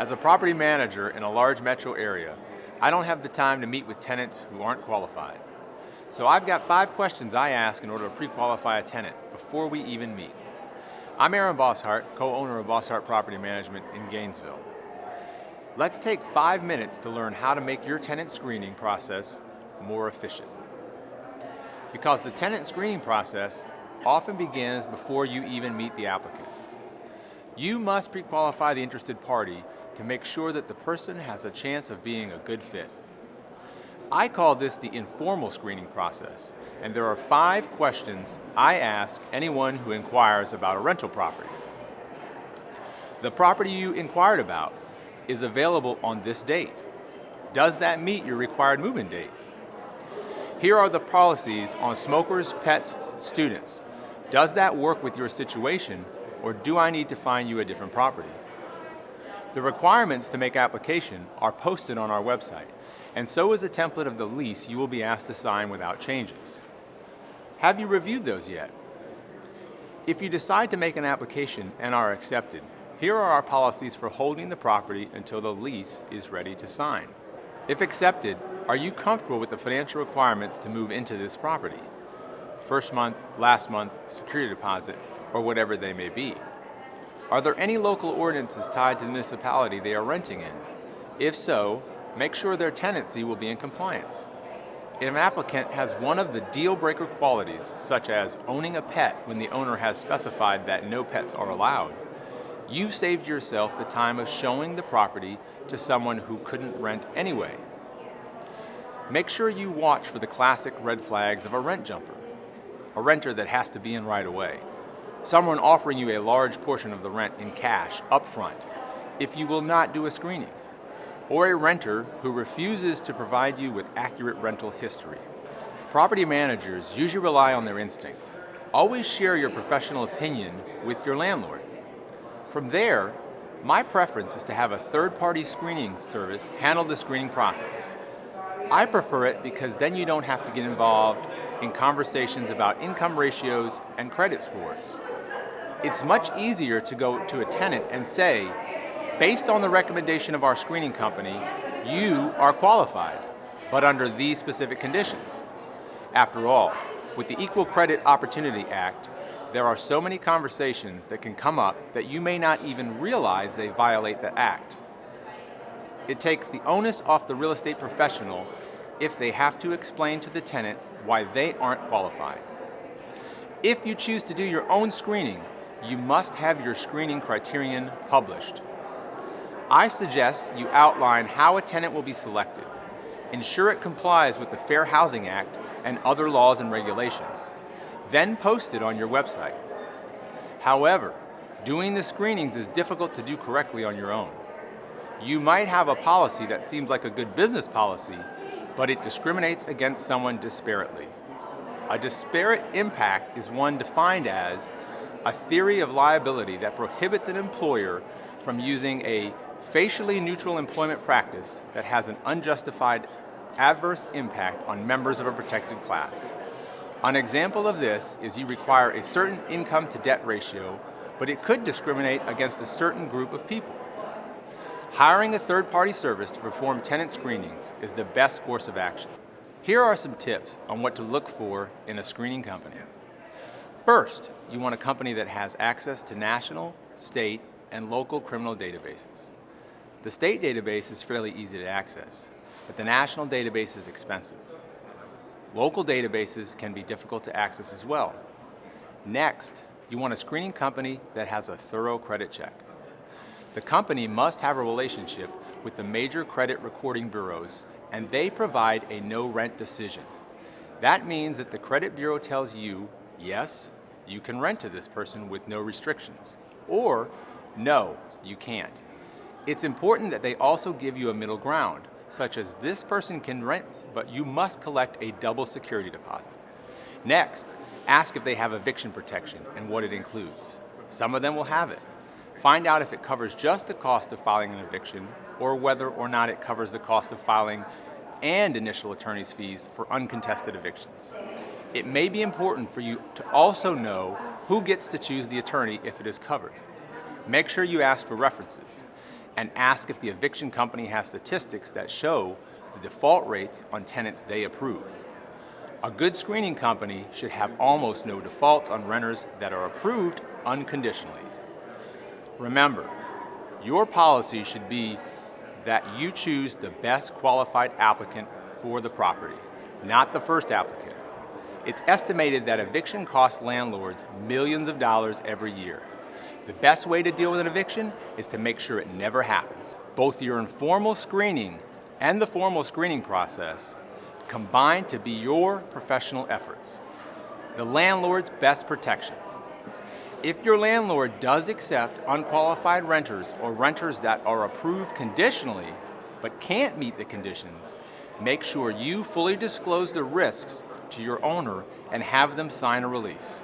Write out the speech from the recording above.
As a property manager in a large metro area, I don't have the time to meet with tenants who aren't qualified. So I've got 5 questions I ask in order to pre-qualify a tenant before we even meet. I'm Aaron Bosshardt, co-owner of Bosshardt Property Management in Gainesville. Let's take 5 minutes to learn how to make your tenant screening process more efficient. Because the tenant screening process often begins before you even meet the applicant. You must pre-qualify the interested party to make sure that the person has a chance of being a good fit. I call this the informal screening process, and there are 5 questions I ask anyone who inquires about a rental property. The property you inquired about is available on this date. Does that meet your required move-in date? Here are the policies on smokers, pets, students. Does that work with your situation, or do I need to find you a different property? The requirements to make application are posted on our website, and so is a template of the lease you will be asked to sign without changes. Have you reviewed those yet? If you decide to make an application and are accepted, here are our policies for holding the property until the lease is ready to sign. If accepted, are you comfortable with the financial requirements to move into this property? First month, last month, security deposit, or whatever they may be. Are there any local ordinances tied to the municipality they are renting in? If so, make sure their tenancy will be in compliance. If an applicant has one of the deal breaker qualities, such as owning a pet when the owner has specified that no pets are allowed, you've saved yourself the time of showing the property to someone who couldn't rent anyway. Make sure you watch for the classic red flags of a rent jumper. A renter that has to be in right away. Someone offering you a large portion of the rent in cash up front if you will not do a screening. Or a renter who refuses to provide you with accurate rental history. Property managers usually rely on their instinct. Always share your professional opinion with your landlord. From there, my preference is to have a third-party screening service handle the screening process. I prefer it because then you don't have to get involved in conversations about income ratios and credit scores. It's much easier to go to a tenant and say, based on the recommendation of our screening company, you are qualified, but under these specific conditions. After all, with the Equal Credit Opportunity Act, there are so many conversations that can come up that you may not even realize they violate the act. It takes the onus off the real estate professional if they have to explain to the tenant why they aren't qualified. If you choose to do your own screening, you must have your screening criterion published. I suggest you outline how a tenant will be selected. Ensure it complies with the Fair Housing Act and other laws and regulations. Then post it on your website. However, doing the screenings is difficult to do correctly on your own. You might have a policy that seems like a good business policy, but it discriminates against someone disparately. A disparate impact is one defined as a theory of liability that prohibits an employer from using a facially neutral employment practice that has an unjustified adverse impact on members of a protected class. An example of this is you require a certain income to debt ratio, but it could discriminate against a certain group of people. Hiring a third-party service to perform tenant screenings is the best course of action. Here are some tips on what to look for in a screening company. First, you want a company that has access to national, state, and local criminal databases. The state database is fairly easy to access, but the national database is expensive. Local databases can be difficult to access as well. Next, you want a screening company that has a thorough credit check. The company must have a relationship with the major credit recording bureaus, and they provide a no-rent decision. That means that the credit bureau tells you, yes, you can rent to this person with no restrictions, or no, you can't. It's important that they also give you a middle ground, such as this person can rent, but you must collect a double security deposit. Next, ask if they have eviction protection and what it includes. Some of them will have it. Find out if it covers just the cost of filing an eviction or whether or not it covers the cost of filing and initial attorney's fees for uncontested evictions. It may be important for you to also know who gets to choose the attorney if it is covered. Make sure you ask for references. and ask if the eviction company has statistics that show the default rates on tenants they approve. A good screening company should have almost no defaults on renters that are approved unconditionally. Remember, your policy should be that you choose the best qualified applicant for the property, not the first applicant. It's estimated that eviction costs landlords millions of dollars every year. The best way to deal with an eviction is to make sure it never happens. Both your informal screening and the formal screening process combine to be your professional efforts. The landlord's best protection. If your landlord does accept unqualified renters or renters that are approved conditionally but can't meet the conditions, make sure you fully disclose the risks to your owner and have them sign a release.